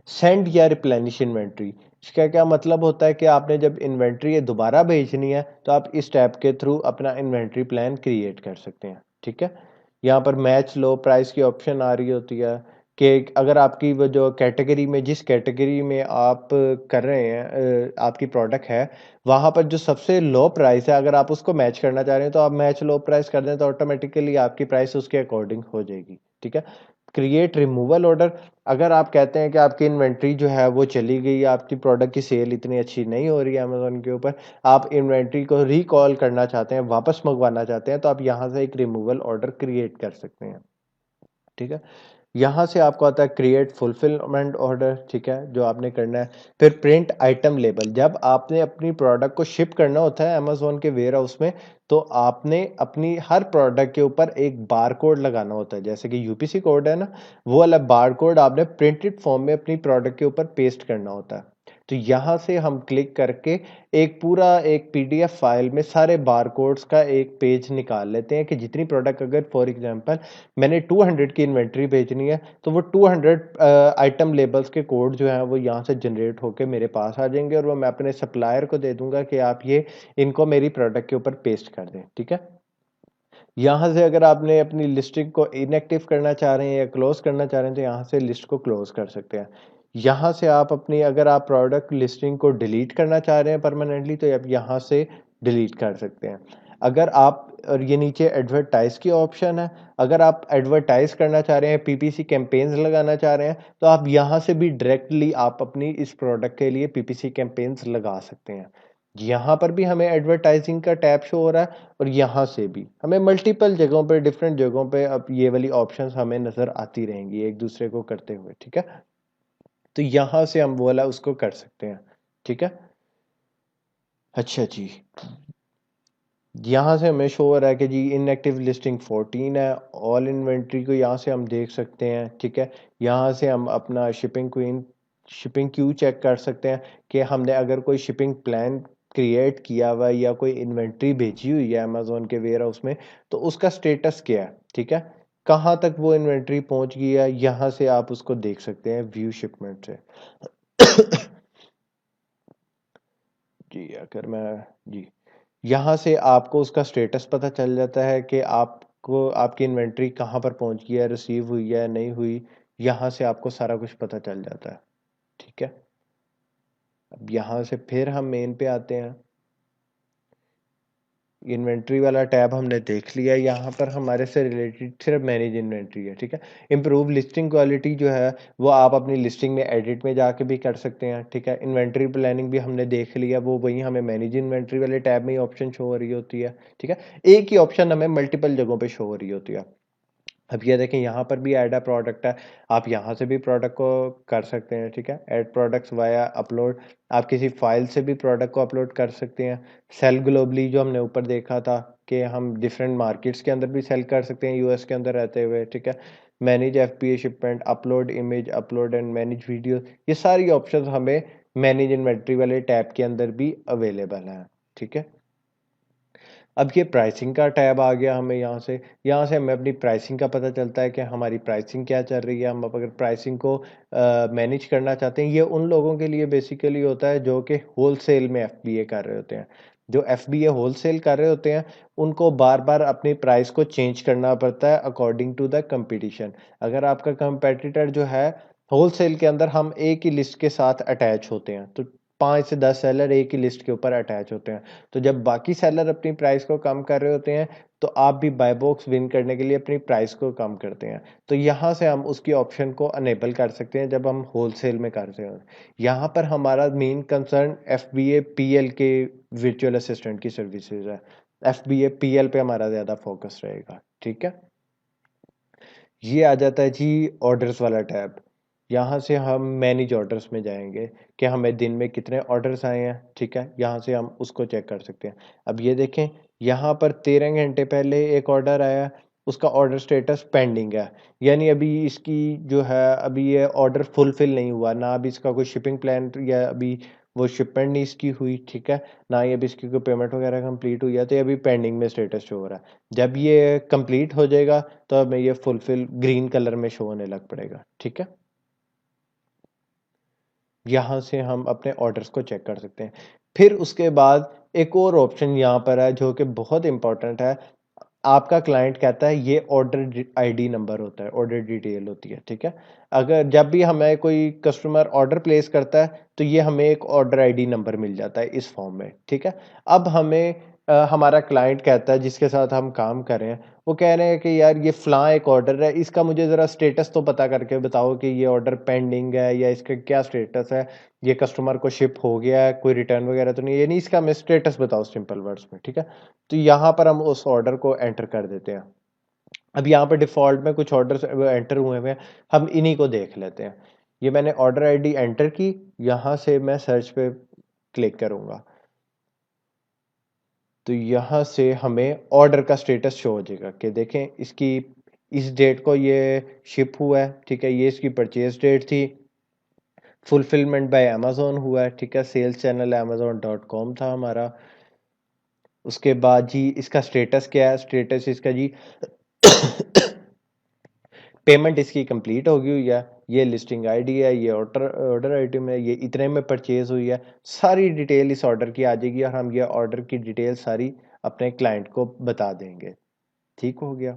सेंड या रिप्लेनिश इन्वेंट्री, इसका क्या मतलब होता है कि आपने जब इन्वेंट्री दोबारा भेजनी है तो आप इस टैब के थ्रू अपना इन्वेंट्री प्लान क्रिएट कर सकते हैं, ठीक है। यहाँ पर मैच लो प्राइस की ऑप्शन आ रही होती है कि अगर आपकी वो जो कैटेगरी में जिस कैटेगरी में आप कर रहे हैं आपकी प्रोडक्ट है, वहाँ पर जो सबसे लो प्राइस है अगर आप उसको मैच करना चाह रहे हैं तो आप मैच लो प्राइस कर दें तो ऑटोमेटिकली आपकी प्राइस उसके अकॉर्डिंग हो जाएगी, ठीक है। क्रिएट रिमूवल ऑर्डर, अगर आप कहते हैं कि आपकी इन्वेंट्री जो है वो चली गई, आपकी प्रोडक्ट की सेल इतनी अच्छी नहीं हो रही है अमेजोन के ऊपर, आप इन्वेंट्री को रिकॉल करना चाहते हैं, वापस मंगवाना चाहते हैं, तो आप यहाँ से एक रिमूवल ऑर्डर क्रिएट कर सकते हैं, ठीक है। यहाँ से आपको आता है क्रिएट फुलफिलमेंट ऑर्डर, ठीक है, जो आपने करना है। फिर प्रिंट आइटम लेबल, जब आपने अपनी प्रोडक्ट को शिप करना होता है अमेजोन के वेयर हाउस में, तो आपने अपनी हर प्रोडक्ट के ऊपर एक बार कोड लगाना होता है, जैसे कि यूपीसी कोड है ना, वो वाला बार कोड आपने प्रिंटेड फॉर्म में अपनी प्रोडक्ट के ऊपर पेस्ट करना होता है। तो यहाँ से हम क्लिक करके एक पूरा एक पीडीएफ फाइल में सारे बारकोड्स का एक पेज निकाल लेते हैं कि जितनी प्रोडक्ट, अगर फॉर एग्जांपल मैंने 200 की इन्वेंट्री भेजनी है, तो वो 200 आइटम लेबल्स के कोड जो है वो यहाँ से जनरेट होके मेरे पास आ जाएंगे, और वो मैं अपने सप्लायर को दे दूंगा कि आप ये इनको मेरी प्रोडक्ट के ऊपर पेस्ट कर दें, ठीक है। यहाँ से अगर आपने अपनी लिस्टिंग को इनएक्टिव करना चाह रहे हैं या क्लोज करना चाह रहे हैं, तो यहाँ से लिस्ट को क्लोज कर सकते हैं। यहाँ से आप अपनी, अगर आप प्रोडक्ट लिस्टिंग को डिलीट करना चाह रहे हैं परमानेंटली, तो आप यहाँ से डिलीट कर सकते हैं। अगर आप, और ये नीचे एडवर्टाइज की ऑप्शन है, अगर आप एडवर्टाइज करना चाह रहे हैं, पीपीसी कैंपेन्स लगाना चाह रहे हैं, तो आप यहाँ से भी डायरेक्टली आप अपनी इस प्रोडक्ट के लिए पीपीसी कैंपेन्स लगा सकते हैं। यहाँ पर भी हमें एडवर्टाइजिंग का टैब शो हो रहा है, और यहाँ से भी हमें मल्टीपल जगहों पे, डिफरेंट जगहों पे अब ये वाली ऑप्शंस हमें नजर आती रहेंगी एक दूसरे को करते हुए, ठीक है। तो यहाँ से हम वो वाला उसको कर सकते हैं, ठीक है। अच्छा जी, यहाँ से हमें शो हो रहा है कि जी इनएक्टिव लिस्टिंग 14 है। ऑल इन्वेंट्री को यहाँ से हम देख सकते हैं, ठीक है। यहाँ से हम अपना शिपिंग क्यू चेक कर सकते हैं कि हमने अगर कोई शिपिंग प्लान क्रिएट किया हुआ है या कोई इन्वेंट्री भेजी हुई है अमेजोन के वेयर हाउस में, तो उसका स्टेटस क्या है, ठीक है। कहाँ तक वो इन्वेंट्री पहुंच गई है, यहाँ से आप उसको देख सकते हैं व्यू शिपमेंट से। जी, अगर मैं, जी, यहाँ से आपको उसका स्टेटस पता चल जाता है कि आपको आपकी इन्वेंट्री कहाँ पर पहुंच गई है, रिसीव हुई है नहीं हुई। यहाँ से आपको सारा कुछ पता चल जाता है, ठीक है। अब यहाँ से फिर हम मेन पे आते हैं। इन्वेंट्री वाला टैब हमने देख लिया, यहाँ पर हमारे से रिलेटेड सिर्फ मैनेज इन्वेंट्री है, ठीक है। इम्प्रूव लिस्टिंग क्वालिटी जो है वो आप अपनी लिस्टिंग में एडिट में जाके भी कर सकते हैं, ठीक है। इन्वेंट्री प्लानिंग भी हमने देख लिया, वो वही हमें मैनेज इन्वेंट्री वाले टैब में ही ऑप्शन शो हो रही होती है, ठीक है। एक ही ऑप्शन हमें मल्टीपल जगहों पे शो हो रही होती है। अब ये देखें, यहाँ पर भी ऐड अ प्रोडक्ट है, आप यहाँ से भी प्रोडक्ट को कर सकते हैं, ठीक है। ऐड प्रोडक्ट्स वाया अपलोड, आप किसी फाइल से भी प्रोडक्ट को अपलोड कर सकते हैं। सेल ग्लोबली जो हमने ऊपर देखा था कि हम डिफरेंट मार्केट्स के अंदर भी सेल कर सकते हैं यूएस के अंदर रहते हुए, ठीक है। Manage FBA shipment, upload image, upload and manage video, ये सारी ऑप्शंस हमें मैनेज इन्वेंट्री वाले टैब के अंदर भी अवेलेबल हैं, ठीक है। अब ये प्राइसिंग का टैब आ गया हमें, यहाँ से हमें अपनी प्राइसिंग का पता चलता है कि हमारी प्राइसिंग क्या चल रही है। हम अगर प्राइसिंग को मैनेज करना चाहते हैं, ये उन लोगों के लिए बेसिकली होता है जो कि होलसेल में एफबीए कर रहे होते हैं। जो एफबीए होलसेल कर रहे होते हैं, उनको बार बार अपनी प्राइस को चेंज करना पड़ता है अकॉर्डिंग टू द कंपटीशन। अगर आपका कंपेटिटर जो है होलसेल के अंदर, हम एक ही लिस्ट के साथ अटैच होते हैं, तो 5 से 10 सेलर एक ही लिस्ट के ऊपर अटैच होते हैं। तो जब बाकी सेलर अपनी प्राइस को कम कर रहे होते हैं, तो आप भी बाय बॉक्स विन करने के लिए अपनी प्राइस को कम करते हैं। तो यहाँ से हम उसकी ऑप्शन को अनेबल कर सकते हैं जब हम होलसेल में करते हैं। यहाँ पर हमारा मेन कंसर्न एफबीए पीएल के वर्चुअल असिस्टेंट की सर्विसेज है। एफबीए पीएल पे हमारा ज़्यादा फोकस रहेगा, ठीक है। ये आ जाता है जी ऑर्डर्स वाला टैब। यहाँ से हम मैनेज ऑर्डर्स में जाएंगे कि हमें दिन में कितने ऑर्डर्स आए हैं, ठीक है। यहाँ से हम उसको चेक कर सकते हैं। अब ये देखें, यहाँ पर 13 घंटे पहले एक ऑर्डर आया, उसका ऑर्डर स्टेटस पेंडिंग है, यानी अभी इसकी जो है, अभी ये ऑर्डर फुलफिल नहीं हुआ ना, अभी इसका कोई शिपिंग प्लान या अभी वो शिपमेंट नहीं इसकी हुई, ठीक है ना, ये अभी इसकी कोई पेमेंट वगैरह कंप्लीट हुई है, तो ये अभी पेंडिंग में स्टेटस शो हो रहा है। जब ये कंप्लीट हो जाएगा, तो हमें ये फुलफिल ग्रीन कलर में शो होने लग पड़ेगा, ठीक है। यहाँ से हम अपने ऑर्डर्स को चेक कर सकते हैं। फिर उसके बाद एक और ऑप्शन यहाँ पर है जो कि बहुत इंपॉर्टेंट है। आपका क्लाइंट कहता है ये ऑर्डर आईडी नंबर होता है, ऑर्डर डिटेल होती है, ठीक है। अगर जब भी हमें कोई कस्टमर ऑर्डर प्लेस करता है, तो ये हमें एक ऑर्डर आईडी नंबर मिल जाता है इस फॉर्म में, ठीक है। अब हमें हमारा क्लाइंट कहता है जिसके साथ हम काम कर रहे हैं, वो कह रहे हैं कि यार ये फ़लाँ एक ऑर्डर है, इसका मुझे ज़रा स्टेटस तो पता करके बताओ कि ये ऑर्डर पेंडिंग है या इसका क्या स्टेटस है, ये कस्टमर को शिप हो गया है, कोई रिटर्न वगैरह तो नहीं है, नहीं, इसका हमें स्टेटस बताओ सिंपल वर्ड्स में, ठीक है। तो यहाँ पर हम उस ऑर्डर को एंटर कर देते हैं। अब यहाँ पर डिफ़ॉल्ट में कुछ ऑर्डर्स एंटर हुए हुए हैं, हम इन्हीं को देख लेते हैं। ये मैंने ऑर्डर आईडी एंटर की, यहाँ से मैं सर्च पे क्लिक करूँगा तो यहाँ से हमें ऑर्डर का स्टेटस शो हो जाएगा कि देखें इसकी इस डेट को ये शिप हुआ है, ठीक है, ये इसकी परचेज डेट थी, फुलफिलमेंट बाय अमेजोन हुआ है, ठीक है, सेल्स चैनल amazon.com था हमारा। उसके बाद जी इसका स्टेटस क्या है, स्टेटस इसका जी पेमेंट इसकी कंप्लीट होगी हुई है, ये लिस्टिंग आईडी है, ये ऑर्डर ऑर्डर आइटम है, ये इतने में परचेज हुई है, सारी डिटेल इस ऑर्डर की आ जाएगी और हम ये ऑर्डर की डिटेल सारी अपने क्लाइंट को बता देंगे। ठीक हो गया।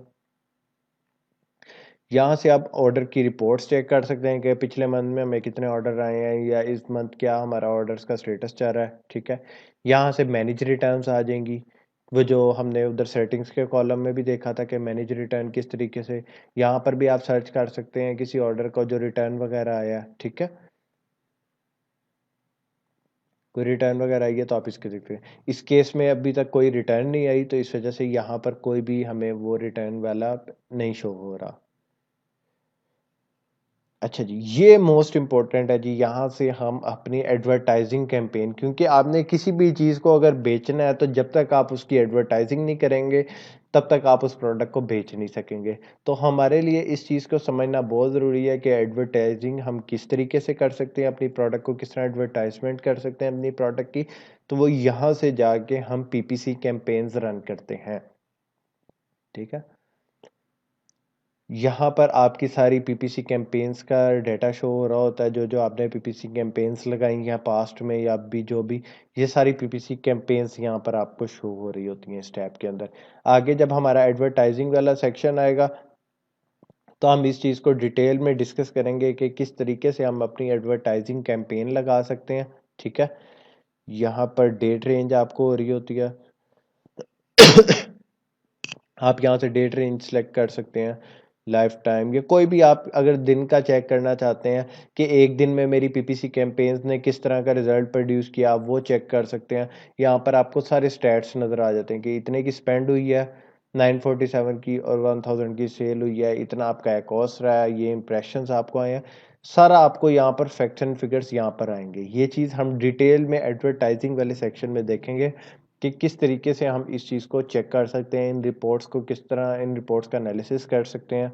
यहाँ से आप ऑर्डर की रिपोर्ट्स चेक कर सकते हैं कि पिछले मंथ में हमें कितने ऑर्डर आए हैं या इस मंथ क्या हमारा ऑर्डर्स का स्टेटस चल रहा है, ठीक है। यहाँ से मैनेज रिटर्न्स आ जाएंगी, वो जो हमने उधर सेटिंग्स के कॉलम में भी देखा था कि मैनेज रिटर्न किस तरीके से, यहाँ पर भी आप सर्च कर सकते हैं किसी ऑर्डर का जो रिटर्न वगैरह आया है, ठीक है, कोई रिटर्न वगैरह आई है तो आप इसके देखते हैं। इस केस में अभी तक कोई रिटर्न नहीं आई तो इस वजह से यहाँ पर कोई भी हमें वो रिटर्न वाला नहीं शो हो रहा। अच्छा जी, ये मोस्ट इम्पोर्टेंट है जी, यहाँ से हम अपनी एडवर्टाइजिंग कैंपेन, क्योंकि आपने किसी भी चीज़ को अगर बेचना है तो जब तक आप उसकी एडवर्टाइजिंग नहीं करेंगे तब तक आप उस प्रोडक्ट को बेच नहीं सकेंगे। तो हमारे लिए इस चीज़ को समझना बहुत ज़रूरी है कि एडवर्टाइजिंग हम किस तरीके से कर सकते हैं, अपनी प्रोडक्ट को किस तरह एडवर्टाइजमेंट कर सकते हैं अपनी प्रोडक्ट की। तो वो यहाँ से जाके हम पीपीसी कैंपेन्स रन करते हैं, ठीक है। यहाँ पर आपकी सारी पीपीसी कैंपेन्स का डेटा शो हो रहा होता है, जो जो आपने पीपीसी कैंपेन्स लगाई हैं पास्ट में या अभी जो भी, ये सारी पीपीसी कैंपेन्स यहाँ पर आपको शो हो रही होती हैं इस टैब के अंदर। आगे जब हमारा एडवर्टाइजिंग वाला सेक्शन आएगा तो हम इस चीज़ को डिटेल में डिस्कस करेंगे कि किस तरीके से हम अपनी एडवर्टाइजिंग कैंपेन लगा सकते हैं, ठीक है। यहाँ पर डेट रेंज आपको हो रही होती है आप यहाँ से डेट रेंज सेलेक्ट कर सकते हैं, लाइफ टाइम या कोई भी, आप अगर दिन का चेक करना चाहते हैं कि एक दिन में मेरी पीपीसी कैंपेन्स ने किस तरह का रिजल्ट प्रोड्यूस किया, आप वो चेक कर सकते हैं। यहाँ पर आपको सारे स्टैट्स नज़र आ जाते हैं कि इतने की स्पेंड हुई है 947 की और 1000 की सेल हुई है, इतना आपका कॉस्ट रहा है, ये इंप्रेशंस आपको आए हैं, सारा आपको यहाँ पर फैक्ट्स एंड फिगर्स यहाँ पर आएंगे। ये चीज़ हम डिटेल में एडवर्टाइजिंग वाले सेक्शन में देखेंगे कि किस तरीके से हम इस चीज़ को चेक कर सकते हैं, इन रिपोर्ट्स को किस तरह, इन रिपोर्ट्स का एनालिसिस कर सकते हैं।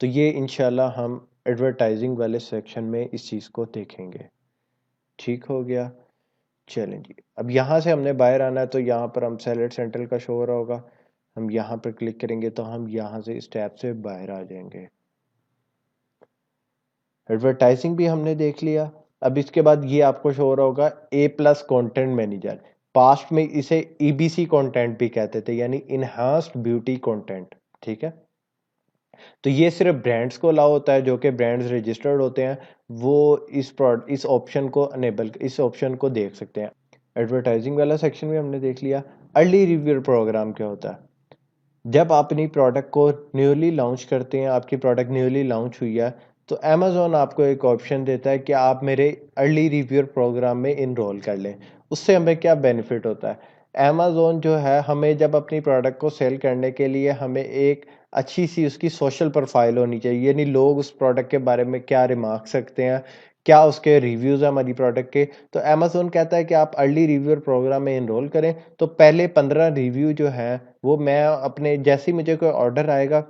तो ये इंशाल्लाह हम एडवर्टाइजिंग वाले सेक्शन में इस चीज़ को देखेंगे। ठीक हो गया। चलें जी, अब यहाँ से हमने बाहर आना है तो यहाँ पर हम सेलेक्ट सेंट्रल का शो हो रहा होगा, हम यहाँ पर क्लिक करेंगे तो हम यहाँ से इस टैब से बाहर आ जाएंगे। एडवर्टाइजिंग भी हमने देख लिया। अब इसके बाद ये आपको शो हो रहा होगा ए प्लस कॉन्टेंट मैनेजर, पास्ट में इसे ईबीसी कंटेंट भी कहते थे, यानी इनहांस्ड ब्यूटी कंटेंट, ठीक है। तो ये सिर्फ ब्रांड्स को अलाउ होता है, जो कि ब्रांड्स रजिस्टर्ड होते हैं, वो इस ऑप्शन को अनेबल, इस ऑप्शन को देख सकते हैं। एडवर्टाइजिंग वाला सेक्शन भी हमने देख लिया। अर्ली रिव्यू प्रोग्राम क्या होता है, जब आप अपनी प्रोडक्ट को न्यूली लॉन्च करते हैं, आपकी प्रोडक्ट न्यूली लॉन्च हुई है तो अमेजोन आपको एक ऑप्शन देता है कि आप मेरे अर्ली रिव्यूअर प्रोग्राम में इनरोल कर लें। उससे हमें क्या बेनिफिट होता है, अमेजोन जो है हमें जब अपनी प्रोडक्ट को सेल करने के लिए हमें एक अच्छी सी उसकी सोशल प्रोफाइल होनी चाहिए, यानी लोग उस प्रोडक्ट के बारे में क्या रिमार्क सकते हैं, क्या उसके रिव्यूज़ हैं हमारी प्रोडक्ट के। तो अमेजोन कहता है कि आप अर्ली रिव्यूअर प्रोग्राम में इनरोल करें, तो पहले 15 रिव्यू जो हैं वो मैं अपने, जैसे ही मुझे कोई ऑर्डर आएगा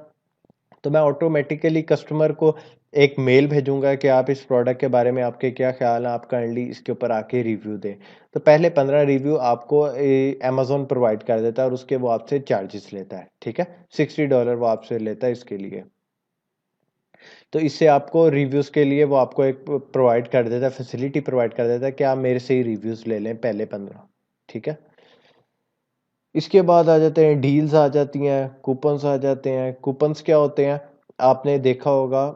तो मैं ऑटोमेटिकली कस्टमर को एक मेल भेजूंगा कि आप इस प्रोडक्ट के बारे में आपके क्या ख्याल है, आप काइंडली इसके ऊपर आके रिव्यू दें। तो पहले 15 रिव्यू आपको अमेजोन प्रोवाइड कर देता है और उसके वो आपसे चार्जेस लेता है, ठीक है, $60 वो आपसे लेता है इसके लिए। तो इससे आपको रिव्यूज़ के लिए वो आपको एक प्रोवाइड कर देता है, फैसिलिटी प्रोवाइड कर देता है कि आप मेरे से ही रिव्यूज़ ले लें पहले 15, ठीक है। इसके बाद आ जाते हैं डील्स आ जाती हैं, कूपन्स आ जाते हैं। कूपन्स क्या होते हैं, आपने देखा होगा,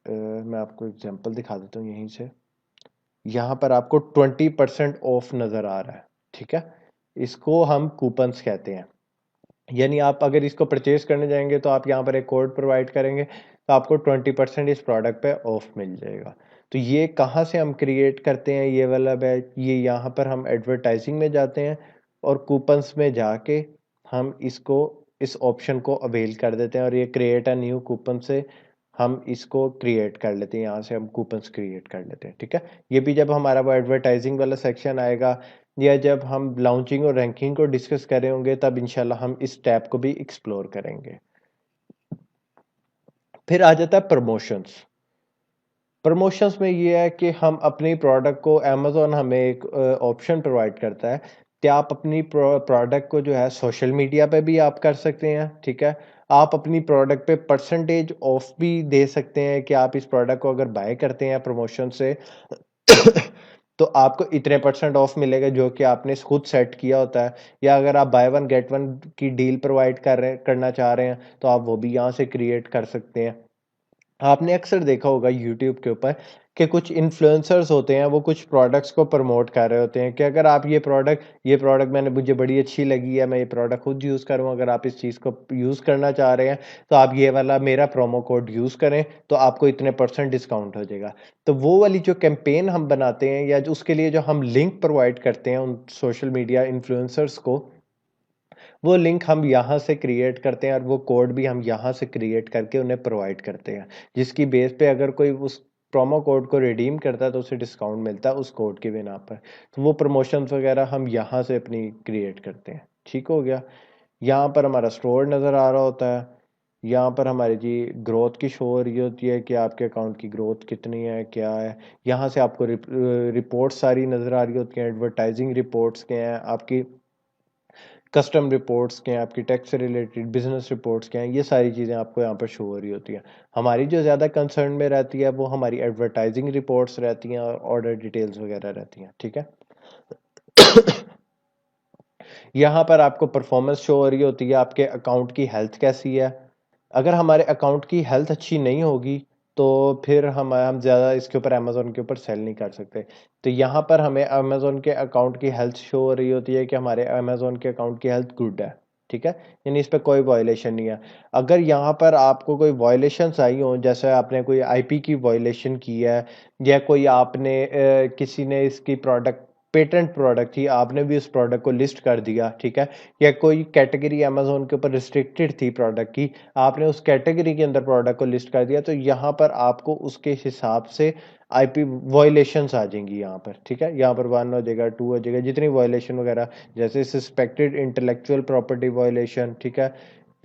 मैं आपको एग्जांपल दिखा देता हूँ यहीं से। यहाँ पर आपको 20% ऑफ नज़र आ रहा है, ठीक है, इसको हम कूपन्स कहते हैं। यानी आप अगर इसको परचेज करने जाएंगे तो आप यहाँ पर एक कोड प्रोवाइड करेंगे तो आपको 20% इस प्रोडक्ट पे ऑफ मिल जाएगा। तो ये कहाँ से हम क्रिएट करते हैं ये वाला बैच, ये यहाँ पर हम एडवर्टाइजिंग में जाते हैं और कूपन्स में जाके हम इसको इस ऑप्शन को अवेल कर देते हैं और ये क्रिएट अ न्यू कूपन से हम इसको क्रिएट कर लेते हैं, यहाँ से हम कूपन्स क्रिएट कर लेते हैं, ठीक है। ये भी जब हमारा वो एडवर्टाइजिंग वाला सेक्शन आएगा या जब हम लॉन्चिंग और रैंकिंग को डिस्कस कर रहे होंगे तब इंशाल्लाह हम इस टैब को भी एक्सप्लोर करेंगे। फिर आ जाता है प्रमोशंस। प्रमोशंस में ये है कि हम अपनी प्रोडक्ट को, अमेज़न हमें एक ऑप्शन प्रोवाइड करता है कि आप अपनी प्रोडक्ट को जो है सोशल मीडिया पे भी आप कर सकते हैं, ठीक है। आप अपनी प्रोडक्ट पे परसेंटेज ऑफ भी दे सकते हैं कि आप इस प्रोडक्ट को अगर बाय करते हैं प्रमोशन से तो आपको इतने % ऑफ मिलेगा जो कि आपने खुद सेट किया होता है, या अगर आप बाय वन गेट वन की डील प्रोवाइड करना चाह रहे हैं तो आप वो भी यहाँ से क्रिएट कर सकते हैं। आपने अक्सर देखा होगा यूट्यूब के ऊपर कि कुछ इन्फ्लुएंसर्स होते हैं, वो कुछ प्रोडक्ट्स को प्रमोट कर रहे होते हैं कि अगर आप ये प्रोडक्ट मैंने मुझे बड़ी अच्छी लगी है, मैं ये प्रोडक्ट खुद यूज़ करूँ, अगर आप इस चीज़ को यूज़ करना चाह रहे हैं तो आप ये वाला मेरा प्रोमो कोड यूज़ करें तो आपको इतने % डिस्काउंट हो जाएगा। तो वो वाली जो कैंपेन हम बनाते हैं या जो उसके लिए जो हम लिंक प्रोवाइड करते हैं उन सोशल मीडिया इन्फ्लुएंसर्स को, वो लिंक हम यहाँ से क्रिएट करते हैं और वो कोड भी हम यहाँ से क्रिएट करके उन्हें प्रोवाइड करते हैं, जिसकी बेस पे अगर कोई उस प्रोमो कोड को रिडीम करता है तो उसे डिस्काउंट मिलता है उस कोड की बिना पर। तो वो प्रमोशंस वगैरह हम यहाँ से अपनी क्रिएट करते हैं, ठीक हो गया। यहाँ पर हमारा स्टोर नज़र आ रहा होता है, यहाँ पर हमारी जी ग्रोथ की शो हो रही होती है कि आपके अकाउंट की ग्रोथ कितनी है, क्या है। यहाँ से आपको रिपोर्ट सारी नज़र आ रही होती हैं, एडवर्टाइजिंग रिपोर्ट्स के हैं, आपकी कस्टम रिपोर्ट्स के हैं, आपकी टैक्स से रिलेटेड बिजनेस रिपोर्ट्स के हैं, ये सारी चीज़ें आपको यहाँ पर शो हो रही होती हैं। हमारी जो ज़्यादा कंसर्न में रहती है वो हमारी एडवर्टाइजिंग रिपोर्ट्स रहती हैं और ऑर्डर डिटेल्स वगैरह रहती हैं, ठीक है। यहाँ पर आपको परफॉर्मेंस शो हो रही होती है, आपके अकाउंट की हेल्थ कैसी है। अगर हमारे अकाउंट की हेल्थ अच्छी नहीं होगी तो फिर हम ज़्यादा इसके ऊपर अमेज़न के ऊपर सेल नहीं कर सकते। तो यहाँ पर हमें अमेज़न के अकाउंट की हेल्थ शो हो रही होती है कि हमारे अमेज़न के अकाउंट की हेल्थ गुड है, ठीक है, यानी इस पे कोई वायलेशन नहीं है। अगर यहाँ पर आपको कोई वायलेशंस आई हों, जैसे आपने कोई आईपी की वायलेशन की है या कोई आपने किसी ने इसकी प्रोडक्ट पेटेंट प्रोडक्ट थी, आपने भी उस प्रोडक्ट को लिस्ट कर दिया, ठीक है, या कोई कैटेगरी अमेज़न के ऊपर रिस्ट्रिक्टेड थी प्रोडक्ट की, आपने उस कैटेगरी के अंदर प्रोडक्ट को लिस्ट कर दिया, तो यहाँ पर आपको उसके हिसाब से आईपी वायलेशंस आ जाएंगी यहाँ पर, ठीक है। यहाँ पर 1 हो जाएगा, 2 हो जाएगा, जितनी वायलेशन वगैरह, जैसे सस्पेक्टेड इंटेलेक्चुअल प्रॉपर्टी वायलेशन, ठीक है,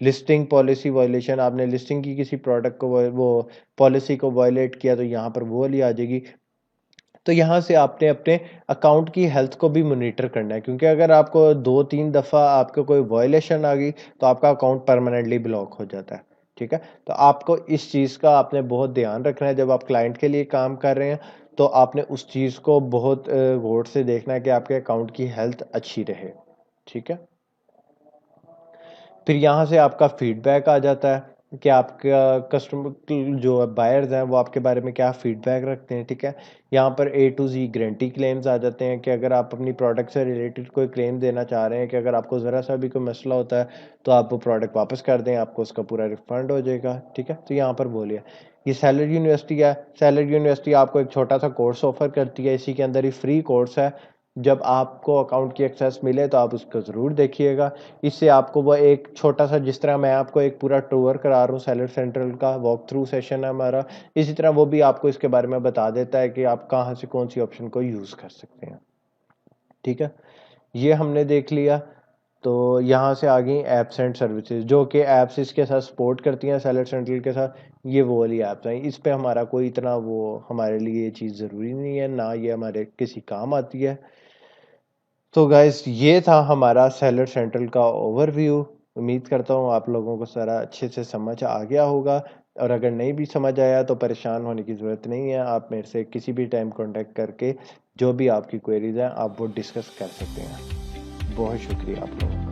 लिस्टिंग पॉलिसी वायलेशन, आपने लिस्टिंग की किसी प्रोडक्ट को वो पॉलिसी को वायलेट किया तो यहाँ पर वो वाली आ जाएगी। तो यहाँ से आपने अपने अकाउंट की हेल्थ को भी मॉनिटर करना है, क्योंकि अगर आपको 2-3 दफ़ा आपको कोई वायलेशन आ गई तो आपका अकाउंट परमानेंटली ब्लॉक हो जाता है, ठीक है। तो आपको इस चीज़ का आपने बहुत ध्यान रखना है, जब आप क्लाइंट के लिए काम कर रहे हैं तो आपने उस चीज़ को बहुत गौर से देखना है कि आपके अकाउंट की हेल्थ अच्छी रहे, ठीक है। फिर यहाँ से आपका फीडबैक आ जाता है कि आपका कस्टमर जो बायर्स हैं वो आपके बारे में क्या फीडबैक रखते हैं, ठीक है। यहाँ पर A to Z guarantee claims आ जाते हैं कि अगर आप अपनी प्रोडक्ट से रिलेटेड कोई क्लेम देना चाह रहे हैं कि अगर आपको ज़रा सा भी कोई मसला होता है तो आप वो प्रोडक्ट वापस कर दें, आपको उसका पूरा रिफंड हो जाएगा, ठीक है। तो यहाँ पर बोलिए, ये सैलड यूनिवर्सिटी है। सैलड यूनिवर्सिटी आपको एक छोटा सा कोर्स ऑफर करती है, इसी के अंदर ही फ्री कोर्स है। जब आपको अकाउंट की एक्सेस मिले तो आप उसको ज़रूर देखिएगा। इससे आपको वो एक छोटा सा, जिस तरह मैं आपको एक पूरा टूर करा रहा हूँ, सैलड सेंट्रल का वॉक थ्रू सेशन है हमारा, इसी तरह वो भी आपको इसके बारे में बता देता है कि आप कहाँ से कौन सी ऑप्शन को यूज़ कर सकते हैं, ठीक है। ये हमने देख लिया। तो यहाँ से आ गई ऐप्स एंड सर्विसेज, जो कि ऐप्स इसके साथ सपोर्ट करती हैं सैलड सेंट्रल के साथ, ये वो वाली ऐप्स हैं। इस पे हमारा कोई इतना वो हमारे लिए ये चीज़ ज़रूरी नहीं है, ना ये हमारे किसी काम आती है। तो गाइस ये था हमारा सेलर सेंट्रल का ओवरव्यू। उम्मीद करता हूँ आप लोगों को सारा अच्छे से समझ आ गया होगा, और अगर नहीं भी समझ आया तो परेशान होने की ज़रूरत नहीं है। आप मेरे से किसी भी टाइम कांटेक्ट करके जो भी आपकी क्वेरीज हैं आप वो डिस्कस कर सकते हैं। बहुत शुक्रिया आप लोगों का।